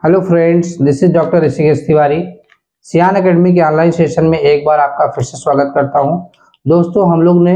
Hello friends, this is doctor Rishikesh Tiwari. सियान academy के online session में एक बार आपका फिर से स्वागत करता हूं। दोस्तों, हम लोग ने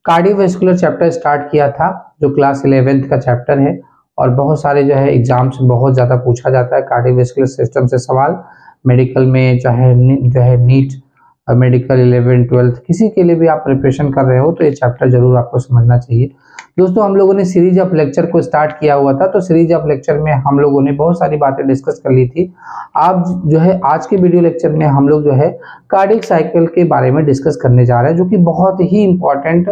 कार्डियोवैस्कुलर चैप्टर स्टार्ट किया था जो क्लास 11th का चैप्टर है और बहुत सारे जो है एग्जाम्स बहुत ज़्यादा पूछा जाता है कार्डियोवैस्कुलर सिस्टम से सवाल। मेडिकल में चाहे जो है नीट मेडिकल 11 12 किसी के लिए भी आप प्रिपरेशन कर रहे हो तो ये चैप्टर जरूर आपको समझना चाहिए। दोस्तों, हम लोगों ने सीरीज ऑफ लेक्चर को स्टार्ट किया हुआ था, तो सीरीज ऑफ लेक्चर में हम लोगों ने बहुत सारी बातें डिस्कस कर ली थी। आप जो है आज के वीडियो लेक्चर में हम लोग जो है कार्डियक साइकिल के बारे में डिस्कस करने जा रहे हैं, जो कि बहुत ही इंपॉर्टेंट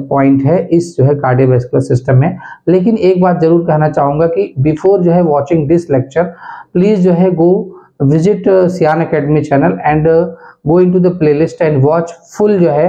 पॉइंट है इस जो है कार्डियोवैस्कुलर सिस्टम में। लेकिन एक बात जरूर कहना चाहूंगा कि बिफोर जो है वॉचिंग दिस लेक्चर, प्लीज जो है go visit Siyan academy channel and go into the playlist and watch full जो है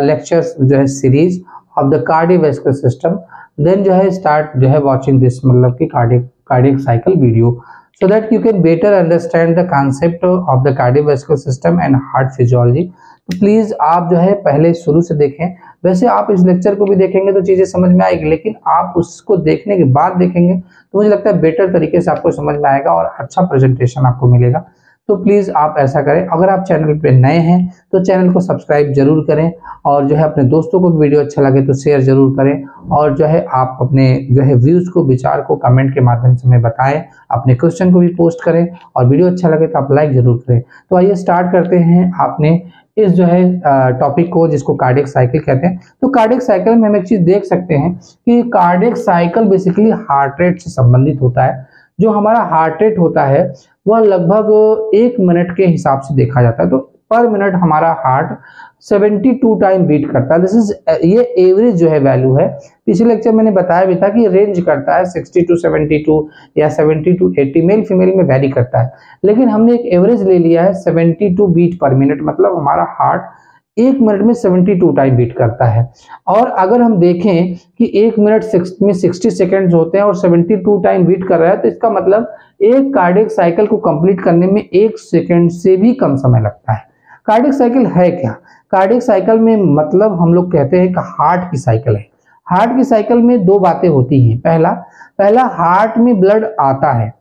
लेक्चर्स जो है series of the cardiovascular system. Then जो है स्टार्ट जो है वॉचिंग दिस मतलब कि cardiac cycle video, so that you can better understand the concept of the cardiovascular system and heart physiology। तो प्लीज आप जो है पहले शुरू से देखें। वैसे आप इस लेक्चर को भी देखेंगे तो चीजें समझ में आएगी, लेकिन आप उसको देखने के बाद देखेंगे तो मुझे लगता है बेटर तरीके से आपको समझ में आएगा और अच्छा प्रेजेंटेशन आपको मिलेगा। तो प्लीज आप ऐसा करें। अगर आप चैनल पे नए हैं तो चैनल को सब्सक्राइब जरूर करें और जो है अपने दोस्तों को भी वीडियो अच्छा लगे तो शेयर जरूर करें और जो है आप अपने जो है व्यूज को, विचार को कमेंट के माध्यम से हमें बताएं, अपने क्वेश्चन को भी पोस्ट करें और वीडियो अच्छा लगे तो आप लाइक जरूर करें। तो आइए स्टार्ट करते हैं आपने इस जो है टॉपिक को, जिसको कार्डियक साइकिल कहते हैं। तो कार्डियक साइकिल में हम एक चीज देख सकते हैं कि cardiac cycle basically heart rate से संबंधित होता है। जो हमारा हार्ट रेट होता है वह लगभग 1 मिनट के हिसाब से देखा जाता है। तो पर मिनट हमारा हार्ट 72 टाइम बीट करता है। दिस इज ये एवरेज जो है वैल्यू है। पिछले लेक्चर मैंने बताया भी था कि रेंज करता है 60 to 72 या 70 to 80, मेल फीमेल में वैरी करता है, लेकिन हमने एक एवरेज ले लिया है 72 बीट पर मिनट। मतलब हमारा हार्ट 1 मिनट में 72 टाइम बीट करता है। और अगर हम देखें कि 1 मिनट में 60 सेकेंड्स होते हैं और 72 टाइम बीट कर रहा है, तो इसका मतलब एक कार्डियक साइकिल को कंप्लीट करने में 1 सेकेंड से भी कम समय लगता है। कार्डियक साइकिल है क्या? कार्डियक साइकिल में मतलब हम लोग कहते हैं कि हार्ट की साइकिल है। हार्ट की साइकिल में 2 बातें होती हैं। पहला हार्ट में ब्लड आता है।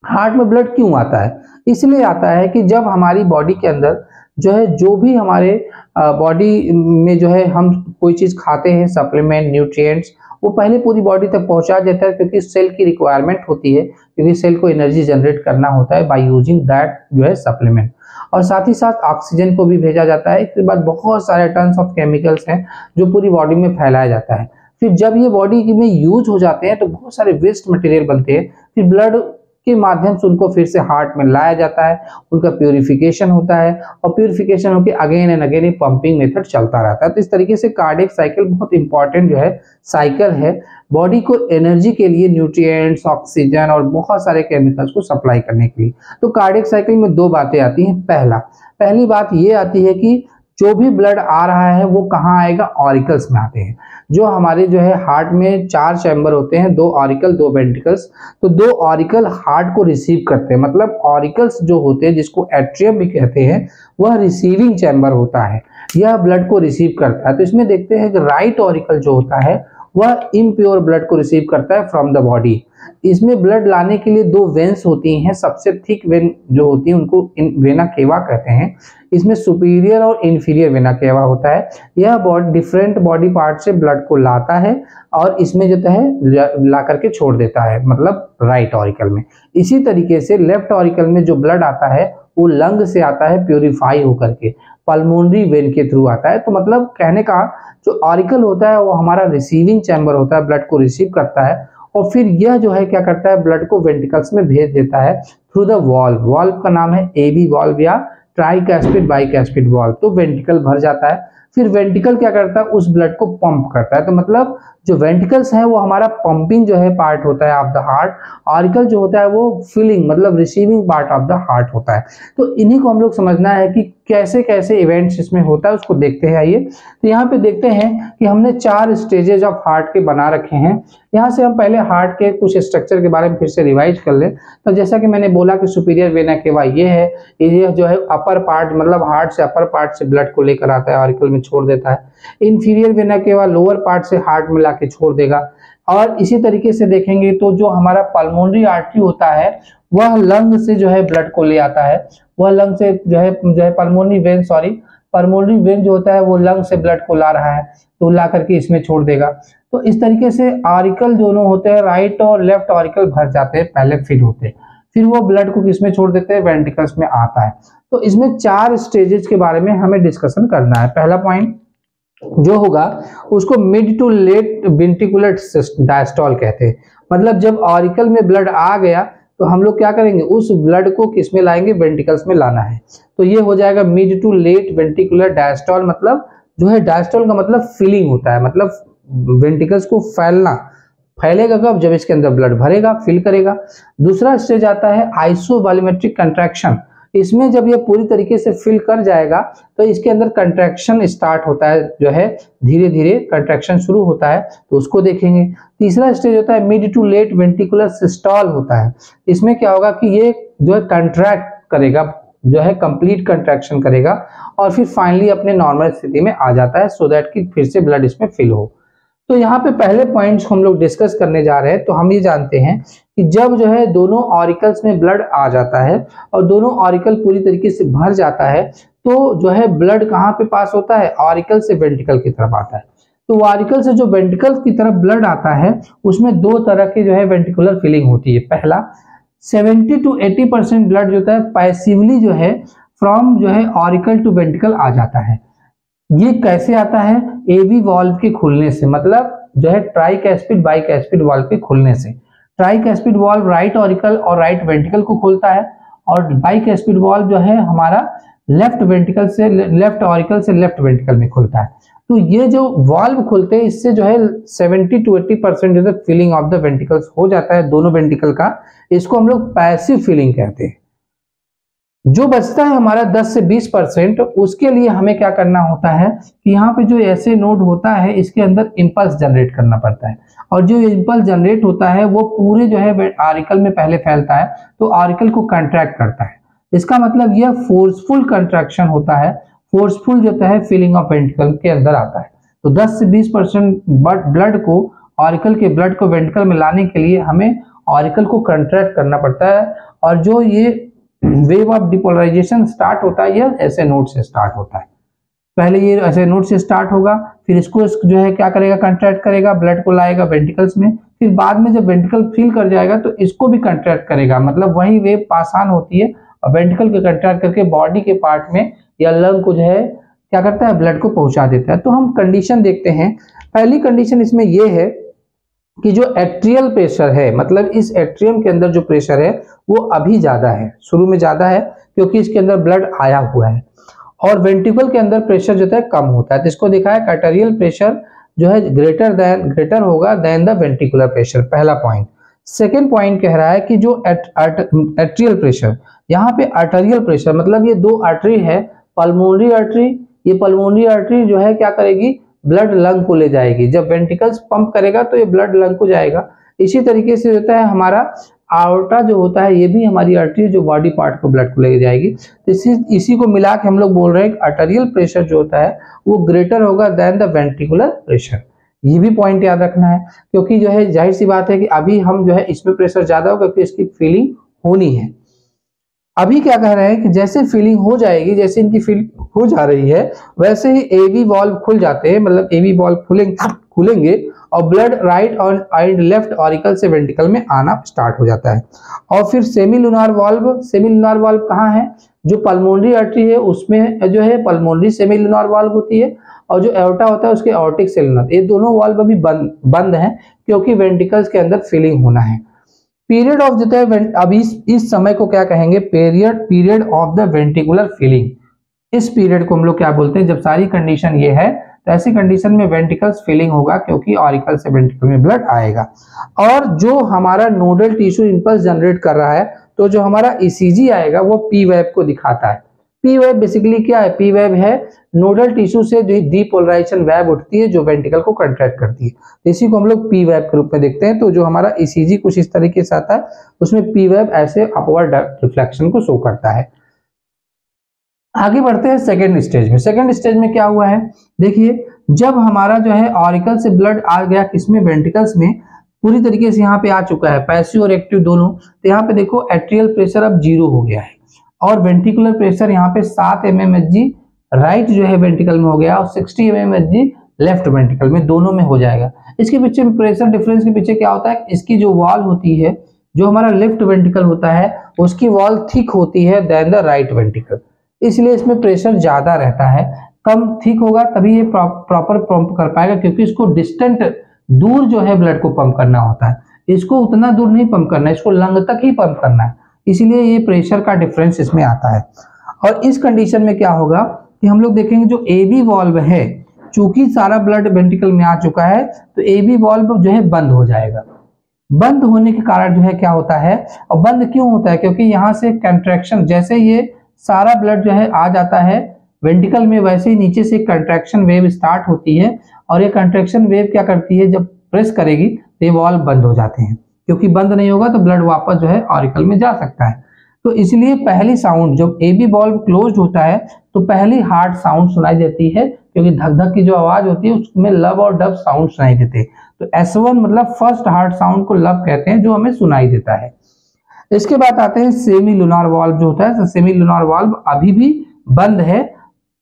हार्ट में ब्लड क्यों आता है? इसलिए आता है कि जब हमारी बॉडी के अंदर जो है, जो भी हमारे बॉडी में जो है हम कोई चीज खाते हैं, सप्लीमेंट, न्यूट्रिएंट्स, वो पहले पूरी बॉडी तक पहुंचा देता है, क्योंकि सेल की रिक्वायरमेंट होती है, क्योंकि सेल को एनर्जी जनरेट करना होता है बाय यूजिंग दैट जो है सप्लीमेंट। और साथ ही साथ ऑक्सीजन को भी भेजा जाता है। इसके बाद बहुत सारे टन्स ऑफ केमिकल्स हैं जो पूरी बॉडी में फैलाया जाता है। फिर जब ये बॉडी में यूज हो जाते हैं तो बहुत सारे वेस्ट मटेरियल बनते हैं। फिर ब्लड के माध्यम से उनको फिर से हार्ट में लाया जाता है, उनका प्यूरिफिकेशन होता है और प्यूरिफिकेशन होकर again and again pumping method चलता रहता है। तो इस तरीके से कार्डियक साइकिल बहुत इंपॉर्टेंट जो है साइकिल है, बॉडी को एनर्जी के लिए, न्यूट्रिएंट्स, ऑक्सीजन और बहुत सारे केमिकल्स को सप्लाई करने के लिए। तो कार्डियक साइकिल में 2 बातें आती हैं। पहली बात ये आती है कि जो भी ब्लड आ रहा है वो कहाँ आएगा? ऑरिकल्स में आते हैं। जो हमारे जो है हार्ट में 4 चैम्बर होते हैं, 2 ऑरिकल 2 वेंट्रिकल्स। तो 2 ऑरिकल हार्ट को रिसीव करते हैं। मतलब ऑरिकल्स जो होते हैं, जिसको एट्रियम भी कहते हैं, वह रिसीविंग चैम्बर होता है, यह ब्लड को रिसीव करता है। तो इसमें देखते हैं कि राइट ऑरिकल जो होता है वह इम्प्योर ब्लड को रिसीव करता है फ्रॉम द बॉडी। इसमें ब्लड लाने के लिए 2 वेन्स होती हैं। सबसे थिक वेन जो होती है उनको वेना केवा कहते हैं। इसमें सुपीरियर और इंफीरियर वेना केवा होता है। यह डिफरेंट बॉडी पार्ट से ब्लड को लाता है और इसमें जो है ला करके छोड़ देता है, मतलब राइट ऑरिकल में। इसी तरीके से लेफ्ट ऑरिकल में जो ब्लड आता है वो लंग से आता है, प्यूरिफाई होकर के पल्मोनरी वेन के थ्रू आता है। तो मतलब कहने का जो ऑरिकल होता है वो हमारा रिसीविंग चैम्बर होता है, ब्लड को रिसीव करता है और फिर यह जो है क्या करता है, ब्लड को वेंट्रिकल्स में भेज देता है थ्रू द वॉल्व का नाम है एबी वॉल्व या ट्राइकैस्पिड बाइकैस्पिड वॉल्व। तो वेंट्रिकल भर जाता है। फिर वेंट्रिकल क्या करता है, उस ब्लड को पंप करता है। तो मतलब जो वेंट्रिकल्स है वो हमारा पंपिंग जो है पार्ट होता है ऑफ द हार्ट। ऑरिकल जो होता है वो फिलिंग मतलब receiving part of the heart होता है। तो इन्हीं को हम लोग समझना है कि कैसे कैसे इवेंट्स इसमें होता है, उसको देखते हैं। आइए तो यहाँ पे देखते हैं कि हमने 4 स्टेजेस ऑफ हार्ट के बना रखे हैं। यहाँ से हम पहले हार्ट के कुछ स्ट्रक्चर के बारे में फिर से रिवाइज कर लें। तो जैसा कि मैंने बोला कि सुपीरियर वेना केवा ये है, ये जो है अपर पार्ट मतलब हार्ट से अपर पार्ट से ब्लड को लेकर आता है, ऑरिकल में छोड़ देता है। Inferior vena cava lower part से हार्ट में लाके छोड़ देगा। और इसी तरीके से देखेंगे तो जो हमारा पल्मोनरी आर्टरी होता है वह लंग से जो है ब्लड को ले आता है, वह लंग से जो है पल्मोनरी वेन जो होता है वो लंग से ब्लड को ला रहा है, तो ला करके इसमें छोड़ देगा। तो इस तरीके से ऑरिकल दोनों होते हैं, राइट और लेफ्ट ऑरिकल भर जाते हैं, पहले फिल होते हैं, फिर वो ब्लड को किसमें छोड़ देते हैं, वेंट्रिकल्स में आता है। तो इसमें 4 स्टेजेस के बारे में हमें डिस्कशन करना है। पहला पॉइंट जो होगा उसको mid to late ventricular diastole कहते हैं, मतलब जब ऑरिकल में ब्लड आ गया तो हम लोग क्या करेंगे, उस ब्लड को किस में लाएंगे, वेंट्रिकल्स में लाना है। तो ये हो जाएगा mid to late ventricular diastole, मतलब जो है डायस्टॉल का मतलब फिलिंग होता है, मतलब वेंट्रिकल्स को फैलेगा कब, जब इसके अंदर ब्लड भरेगा, फिल करेगा। दूसरा स्टेज आता है आइसोवॉल्यूमेट्रिक कंट्रैक्शन, इसमें जब ये पूरी तरीके से फिल कर जाएगा तो इसके अंदर कंट्रैक्शन स्टार्ट होता है, जो है धीरे धीरे कंट्रैक्शन शुरू होता है, तो उसको देखेंगे। तीसरा स्टेज होता है मिड टू लेट वेंट्रिकुलर सिस्टॉल होता है, इसमें क्या होगा कि ये जो है कंट्रैक्ट करेगा, जो है कंप्लीट कंट्रैक्शन करेगा और फिर फाइनली अपने नॉर्मल स्थिति में आ जाता है, सो दैट कि फिर से ब्लड इसमें फिल हो। तो यहाँ पे पहले पॉइंट्स हम लोग डिस्कस करने जा रहे हैं। तो हम ये जानते हैं कि जब जो है दोनों ऑरिकल्स में ब्लड आ जाता है और दोनों ऑरिकल पूरी तरीके से भर जाता है, तो जो है ब्लड कहाँ पे पास होता है, ऑरिकल से वेंट्रिकल की तरफ आता है। तो ऑरिकल से जो वेंट्रिकल की तरफ ब्लड आता है उसमें 2 तरह की जो है वेंट्रिकुलर फिलिंग होती है। पहला 70 to 80% ब्लड जो होता है पैसिवली जो है फ्रॉम जो है ऑरिकल टू वेंट्रिकल आ जाता है। ये कैसे आता है, एवी वाल्व के खुलने से, मतलब जो है ट्राइकैस्पिड बाइकैस्पिड वाल्व के खुलने से। ट्राइकैस्पिड वाल्व राइट ऑरिकल और राइट वेंट्रिकल को खोलता है और बाइकैस्पिड वाल्व जो है हमारा लेफ्ट ऑरिकल से लेफ्ट वेंट्रिकल में खुलता है। तो ये जो वाल्व खुलते हैं इससे जो है 70 to 80% जो है फिलिंग ऑफ द वेंट्रिकल्स हो जाता है दोनों वेंट्रिकल का, इसको हम लोग पैसिव फिलिंग कहते हैं। जो बचता है हमारा 10 से 20%, उसके लिए हमें क्या करना होता है कि यहाँ पे जो ऐसे नोड होता है इसके अंदर इंपल्स जनरेट करना पड़ता है, और जो इंपल्स जनरेट होता है वो पूरे जो है ऑरिकल में पहले फैलता है, तो ऑरिकल को कंट्रैक्ट करता है। इसका मतलब यह फोर्सफुल कंट्रैक्शन होता है, फोर्सफुल जो है फिलिंग ऑफ वेंट्रिकल के अंदर आता है। तो 10 से 20% ब्लड को, ऑरिकल के ब्लड को वेंट्रिकल में लाने के लिए हमें ऑरिकल को कंट्रैक्ट करना पड़ता है, और जो ये वेव ऑफ डिपोलराइजेशन स्टार्ट होता है यह ऐसे नोड से स्टार्ट होता है। पहले ये ऐसे नोड से स्टार्ट होगा, फिर इसको जो है क्या करेगा, कंट्रैक्ट करेगा, ब्लड को लाएगा वेंट्रिकल्स में, फिर बाद में जब वेंट्रिकल फिल कर जाएगा तो इसको भी कंट्रैक्ट करेगा, मतलब वही वेव पास ऑन होती है और वेंट्रिकल को कंट्रैक्ट करके बॉडी के पार्ट में या लंग को जो है क्या करता है, ब्लड को पहुंचा देता है। तो हम कंडीशन देखते हैं। पहली कंडीशन इसमें यह है कि जो एट्रियल प्रेशर है, मतलब इस एट्रियम के अंदर जो प्रेशर है वो अभी ज्यादा है, शुरू में ज्यादा है क्योंकि इसके अंदर ब्लड आया हुआ है, और वेंट्रिकल के अंदर प्रेशर जो है कम होता है। तो इसको दिखा है आर्टेरियल प्रेशर जो है ग्रेटर होगा देन द वेंट्रिकुलर प्रेशर, पहला पॉइंट। सेकेंड पॉइंट कह रहा है कि जो एट्रियल प्रेशर, यहाँ पे आर्टेरियल प्रेशर मतलब ये 2 आर्टरी है, पल्मोनरी आर्टरी, ये पल्मोनरी आर्टरी जो है क्या करेगी, ब्लड लंग को ले जाएगी, जब वेंट्रिकल्स पंप करेगा तो ये ब्लड लंग को जाएगा। इसी तरीके से होता है हमारा आर्टा जो होता है, ये भी हमारी आर्टरी जो बॉडी पार्ट को ब्लड को ले जाएगी। तो इसी को मिला के हम लोग बोल रहे हैं आर्टेरियल प्रेशर जो होता है वो ग्रेटर होगा देन द वेंट्रिकुलर प्रेशर। ये भी पॉइंट याद रखना है, क्योंकि जो है जाहिर सी बात है कि अभी हम जो है इसमें प्रेशर ज्यादा होगा क्योंकि इसकी फीलिंग होनी है। अभी क्या कह रहे हैं कि जैसे फीलिंग हो जाएगी, जैसे इनकी फीलिंग हो जा रही है, वैसे ही एवी वाल्व खुल जाते हैं, मतलब एवी वाल्व खुलेंगे और ब्लड राइट और लेफ्ट ऑरिकल से वेंट्रिकल में आना स्टार्ट हो जाता है। और फिर सेमीलुनार वाल्व कहाँ है, जो पल्मोनरी आर्टरी है उसमें जो है पल्मोनरी सेमीलुनार वाल्व होती है, और जो एओर्टा होता है उसके एओर्टिक सेलुलर, ये दोनों वाल्व अभी बंद हैं क्योंकि वेंट्रिकल्स के अंदर फिलिंग होना है। पीरियड ऑफ जो है अभी इस समय को क्या कहेंगे, period of the ventricular filling. इस पीरियड को हम लोग क्या बोलते हैं, जब सारी कंडीशन ये है तो ऐसी कंडीशन में वेंट्रिकल्स फिलिंग होगा क्योंकि ऑरिकल से वेंट्रिकल में ब्लड आएगा। और जो हमारा नोडल टिश्यू इंपल्स जनरेट कर रहा है, तो जो हमारा ईसीजी आएगा वो पी वेव को दिखाता है। पी वेव बेसिकली क्या है, पी वेव है नोडल टिश्यू से जो डीपोलराइजेशन वेव उठती है जो वेंट्रिकल को कंट्रैक्ट करती है, इसी को हम लोग पी वेव के रूप में देखते हैं। तो जो हमारा ईसीजी कुछ इस तरीके से आता है, उसमें पी वेव ऐसे अपवर्ड रिफ्लेक्शन को शो करता है। आगे बढ़ते हैं सेकेंड स्टेज में। सेकेंड स्टेज में क्या हुआ है, देखिए जब हमारा जो है ऑरिकल से ब्लड आ गया किसमें, वेंट्रिकल्स में, पूरी तरीके से यहाँ पे आ चुका है, पैसिव और एक्टिव दोनों। तो यहाँ पे देखो एट्रियल प्रेशर अब 0 हो गया है और वेंट्रिकुलर प्रेशर यहाँ पे 7 mmHg राइट जो है वेंट्रिकल में हो गया और 60 mmHg लेफ्ट वेंट्रिकल में, दोनों में हो जाएगा। इसके पीछे प्रेशर डिफरेंस के पीछे क्या होता है, इसकी जो वॉल होती है, जो हमारा लेफ्ट वेंट्रिकल होता है उसकी वॉल थिक होती है देन द राइट वेंट्रिकल, इसलिए इसमें प्रेशर ज्यादा रहता है। कम थिक होगा तभी ये प्रॉपर पंप कर पाएगा, क्योंकि इसको डिस्टेंट दूर जो है ब्लड को पंप करना होता है, इसको उतना दूर नहीं पंप करना है, इसको लंग तक ही पंप करना है, इसीलिए ये प्रेशर का डिफरेंस इसमें आता है। और इस कंडीशन में क्या होगा कि हम लोग देखेंगे जो AB वॉल्व है, चूंकि सारा ब्लड वेंट्रिकल में आ चुका है तो AB वॉल्व जो है बंद हो जाएगा। बंद होने के कारण जो है क्या होता है, और बंद क्यों होता है, क्योंकि यहाँ से कंट्रैक्शन, जैसे ये सारा ब्लड जो है आ जाता है वेंट्रिकल में, वैसे ही नीचे से कंट्रैक्शन वेव स्टार्ट होती है और ये कंट्रैक्शन वेव क्या करती है, जब प्रेस करेगी तो ये वॉल्व बंद हो जाते हैं, क्योंकि बंद नहीं होगा तो ब्लड वापस जो है ऑरिकल में जा सकता है। तो इसलिए पहली साउंड जब AB वॉल्व क्लोज्ड होता है तो पहली हार्ड साउंड सुनाई देती है, क्योंकि धक धक की जो आवाज होती है उसमें लव और डब साउंड सुनाई देते हैं। तो S1 मतलब फर्स्ट हार्ड साउंड को लव कहते हैं, जो हमें सुनाई देता है। इसके बाद आते हैं सेमी लूनार वाल्व जो होता है। तो सेमी लूनार वाल्व अभी भी बंद है,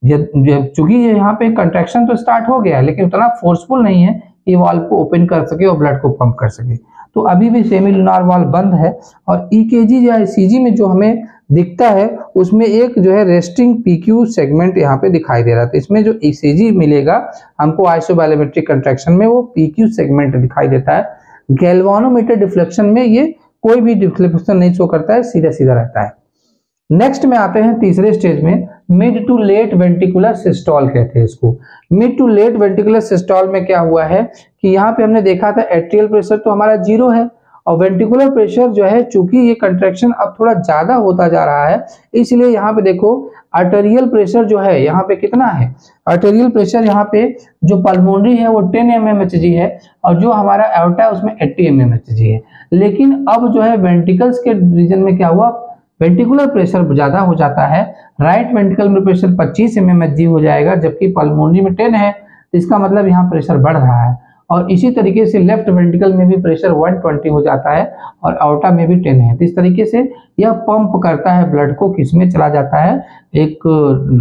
चूंकि यहाँ पे कंट्रैक्शन तो स्टार्ट हो गया है लेकिन उतना फोर्सफुल नहीं है कि वाल्व को ओपन कर सके और ब्लड को पंप कर सके, तो अभी भी सेमी लूनार वाल्व बंद है। और EKG या ECG में जो हमें दिखता है उसमें एक जो है रेस्टिंग PQ सेगमेंट यहाँ पे दिखाई दे रहा था। इसमें जो ECG मिलेगा हमको आइसोबैलोमेट्रिक कंट्रैक्शन में, वो PQ सेगमेंट दिखाई देता है। गैल्वानोमीटर डिफ्लेक्शन में ये कोई भी डिफ्लेक्शन नहीं शो करता है, सीधा सीधा रहता है। नेक्स्ट में आते हैं तीसरे स्टेज में, mid to late ventricular systole कहते हैं इसको। Mid to late ventricular systole में क्या हुआ है कि यहाँ पे हमने देखा था एट्रियल प्रेशर तो हमारा 0 है और वेंट्रिकुलर प्रेशर जो है, चूंकि ये कंट्रैक्शन अब थोड़ा ज्यादा होता जा रहा है, इसलिए यहाँ पे देखो आर्टेरियल प्रेशर जो है यहाँ पे कितना है, आर्टेरियल प्रेशर यहाँ पे जो पल्मोनरी है वो 10 mmHg है और जो हमारा एओर्टा है उसमें 80 mmHg है। लेकिन अब जो है वेंट्रिकल्स के रीजन में क्या हुआ, वेंट्रिकुलर प्रेशर ज्यादा हो जाता है। राइट वेंट्रिकल में प्रेशर 25 mmHg हो जाएगा, जबकि पल्मोनरी में 10 है, तो इसका मतलब यहाँ प्रेशर बढ़ रहा है। और इसी तरीके से लेफ्ट वेंट्रिकल में भी प्रेशर 120 हो जाता है और आउटा में भी 10 है। तो इस तरीके से यह पंप करता है ब्लड को, किसमें चला जाता है, एक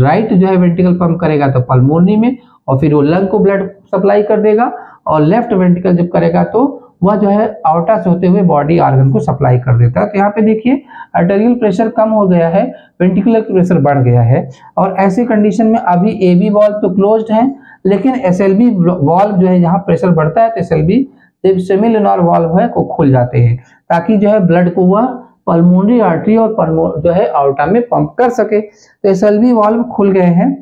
राइट जो है वेंट्रिकल पंप करेगा तो पल्मोनरी में, और फिर वो लंग को ब्लड सप्लाई कर देगा, और लेफ्ट वेंट्रिकल जब करेगा तो वह जो है आउटा से होते हुए बॉडी ऑर्गन को सप्लाई कर देता है। तो यहाँ पे देखिए आर्टेरियल प्रेशर कम हो गया है, वेंट्रिकुलर प्रेशर बढ़ गया है। और ऐसी कंडीशन में अभी AB वॉल्व तो क्लोज्ड है, लेकिन SLV वॉल्व जो है, यहाँ प्रेशर बढ़ता है तो SLV जब सेमी लूनार वॉल्व है को खुल जाते हैं, ताकि जो है ब्लड को वह पल्मोनरी आर्टरी और जो है आउटा में पंप कर सके। तो SLV वॉल्व खुल गए हैं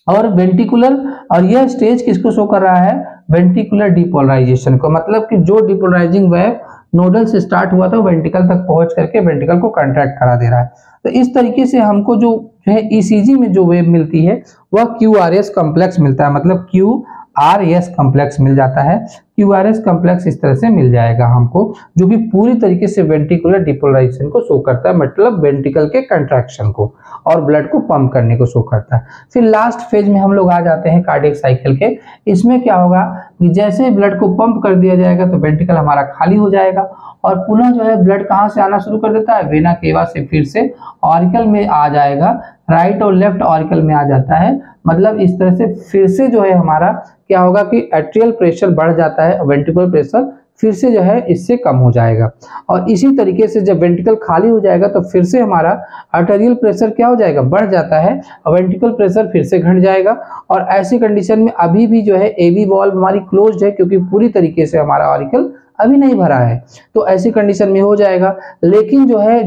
और वेंट्रिकुलर, और यह स्टेज किसको शो कर रहा है, वेंट्रिकुलर डिपोलराइजेशन को, मतलब कि जो डिपोलराइजिंग वेव नोडल से स्टार्ट हुआ था वो वेंट्रिकल तक पहुंच करके वेंट्रिकल को कंट्रैक्ट करा दे रहा है। तो इस तरीके से हमको जो है ECG में जो वेव मिलती है वह QRS कॉम्प्लेक्स मिलता है, मतलब QRS कॉम्प्लेक्स मिल जाता है। QRS कॉम्प्लेक्स इस तरह से मिल जाएगा हमको, जो कि पूरी तरीके से वेंट्रिकुलर डिपोलराइजेशन को शो करता है, मतलब वेंट्रिकल के कंट्रैक्शन को और ब्लड को पंप करने को शो करता है। फिर लास्ट फेज में हम लोग आ जाते हैं कार्डियक साइकिल के। इसमें क्या होगा कि जैसे ब्लड को पंप कर दिया जाएगा तो वेंट्रिकल हमारा खाली हो जाएगा और पुनः जो है ब्लड कहाँ से आना शुरू कर देता है, वेना केवा से फिर से ऑरिकल में आ जाएगा, राइट और लेफ्ट ऑरिकल में आ जाता है। मतलब इस तरह से फिर से जो है हमारा क्या होगा कि एट्रियल प्रेशर बढ़ जाता है, वेंट्रिकुलर प्रेशर फिर से जो है इससे कम हो जाएगा। और इसी तरीके से जब वेंट्रिकल खाली हो जाएगा तो फिर से हमारा आर्टेरियल प्रेशर क्या हो जाएगा, बढ़ जाता है, और वेंट्रिकल प्रेशर फिर से घट जाएगा। और ऐसी कंडीशन में अभी भी जो है AB वॉल्व हमारी क्लोज्ड है, क्योंकि पूरी तरीके से हमारा ऑरिकल अभी नहीं भरा है, तो ऐसी कंडीशन में हो जाएगा। लेकिन जो है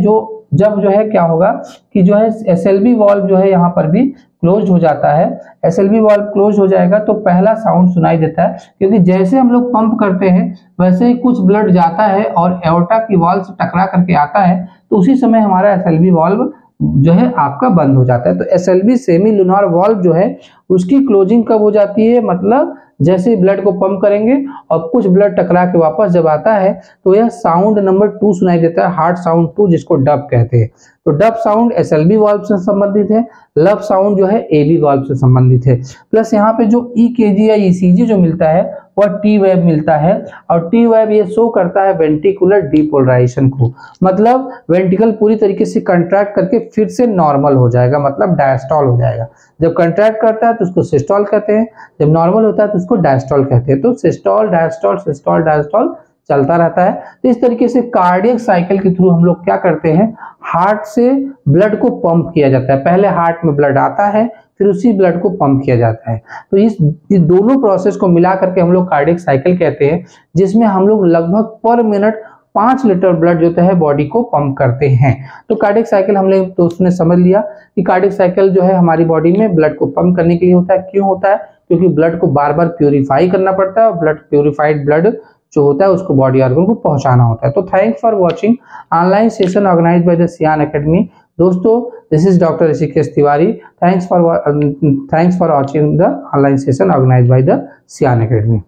जब जो है क्या होगा कि जो है SLV वॉल्व जो है यहाँ पर भी क्लोज हो जाता है। SLV वॉल्व क्लोज हो जाएगा तो पहला साउंड सुनाई देता है, क्योंकि जैसे हम लोग पंप करते हैं वैसे ही कुछ ब्लड जाता है और एओर्टा की वॉल्व से टकरा करके आता है, तो उसी समय हमारा SLV वॉल्व जो है आपका बंद हो जाता है। तो SLV सेमी लूनार वॉल्व जो है उसकी क्लोजिंग कब हो जाती है, मतलब जैसे ब्लड को पंप करेंगे और कुछ ब्लड टकरा के वापस जब आता है तो यह साउंड नंबर 2 सुनाई देता है, हार्ट साउंड 2, जिसको डब कहते हैं। तो डब साउंड SLV वॉल्व से संबंधित है, लब साउंड जो है AB वॉल्व से संबंधित है। प्लस यहाँ पे जो EKG या ECG जो मिलता है वह टी वेव मिलता है। और टी वेव ये शो करता है वेंट्रिकुलर डीपोलराइजेशन को, मतलब वेंट्रिकल पूरी तरीके से कंट्रैक्ट करके फिर से नॉर्मल हो जाएगा, मतलब डायस्टॉल हो जाएगा। जब कंट्रैक्ट करता है तो उसको सिस्टोल कहते हैं, जब नॉर्मल होता है तो उसको डायस्टॉल कहते हैं। तो सिस्टोल डायस्टॉल सिस्टोल डायस्टॉल चलता रहता है। तो इस तरीके से कार्डियक साइकिल के थ्रू हम लोग क्या करते हैं, हार्ट से ब्लड को पंप किया जाता है। पहले हार्ट में ब्लड आता है, फिर उसी ब्लड को पंप किया जाता है। तो इस दोनों प्रोसेस को मिला करके हम लोग कार्डियक साइकिल कहते हैं, जिसमें हम लोग लगभग पर मिनट 5 लीटर ब्लड जो है बॉडी को पंप करते हैं। तो कार्डियक साइकिल हम लोग दोस्तों ने समझ लिया कि कार्डियक साइकिल जो है हमारी बॉडी में ब्लड को पंप करने के लिए होता है। क्यों होता है? क्योंकि ब्लड को बार बार प्यूरिफाई करना पड़ता है और ब्लड प्यूरिफाइड ब्लड जो होता है उसको बॉडी ऑर्गन को पहुंचाना होता है। तो thanks for watching online session organised by the Siyan academy. दोस्तों, this is doctor Rishikesh Tiwari. Thanks for watching the online session organised by the Siyan academy.